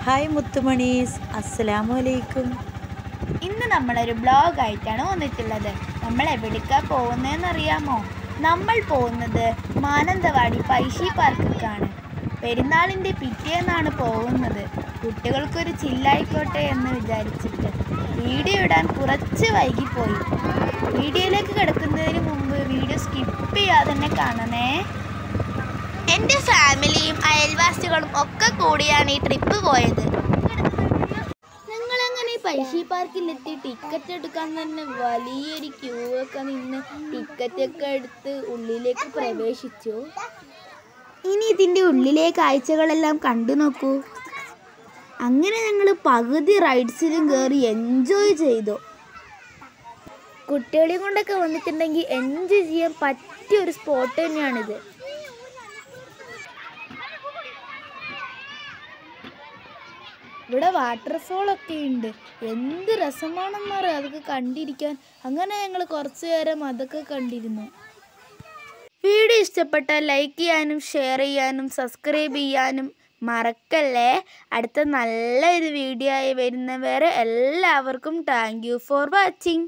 Hi മുത്തുമണീസ്, അസ്സലാമു അലൈക്കും. ഇന്ന് നമ്മളൊരു ബ്ലോഗായിട്ടാണ് വന്നിട്ടുള്ളത്. നമ്മൾ എവിടേക്കാണ് പോകുന്നതെന്നറിയാമോ? നമ്മൾ പോകുന്നത് മാനന്തവാടി പൈശി പാർക്കിലേക്കാണ്. പെരുന്നാളിൻ്റെ പിറ്റേന്നാണ് പോകുന്നത്. കുട്ടികൾക്കൊരു ചില്ലായിക്കോട്ടെ എന്ന് വിചാരിച്ചിട്ട് വീഡിയോ ഇടാൻ കുറച്ച് വൈകിപ്പോയി. വീഡിയോയിലേക്ക് കിടക്കുന്നതിന് മുമ്പ് വീഡിയോ സ്കിപ്പ് ചെയ്യാതെ തന്നെ കാണണേ. എൻ്റെ ഫാമിലിയും അയൽവാസികളും ഒക്കെ കൂടിയാണ് ഈ ട്രിപ്പ് പോയത്. ഞങ്ങളങ്ങനെ പൈശി പാർക്കിലെത്തി ടിക്കറ്റ് എടുക്കാൻ തന്നെ വലിയൊരു ക്യൂ ഒക്കെ നിന്ന് ടിക്കറ്റൊക്കെ എടുത്ത് ഉള്ളിലേക്ക് പ്രവേശിച്ചു. ഇനി ഇതിൻ്റെ ഉള്ളിലെ കാഴ്ചകളെല്ലാം കണ്ടു നോക്കൂ. അങ്ങനെ ഞങ്ങൾ പകുതി റൈഡ്സിലും കയറി എൻജോയ് ചെയ്തു. കുട്ടികളെയും കൊണ്ടൊക്കെ വന്നിട്ടുണ്ടെങ്കിൽ എൻജോയ് ചെയ്യാൻ പറ്റിയ ഒരു സ്പോട്ട് തന്നെയാണിത്. ഇവിടെ വാട്ടർഫോളൊക്കെ ഉണ്ട്. എന്ത് രസമാണെന്നറിയാം അതൊക്കെ കണ്ടിരിക്കാൻ. അങ്ങനെ ഞങ്ങൾ കുറച്ചു നേരം അതൊക്കെ കണ്ടിരുന്നു. വീഡിയോ ഇഷ്ടപ്പെട്ടാൽ ലൈക്ക് ചെയ്യാനും ഷെയർ ചെയ്യാനും സബ്സ്ക്രൈബ് ചെയ്യാനും മറക്കല്ലേ. അടുത്ത നല്ലൊരു വീഡിയോ ആയി വരുന്നവരെ എല്ലാവർക്കും താങ്ക് യു ഫോർ വാച്ചിങ്.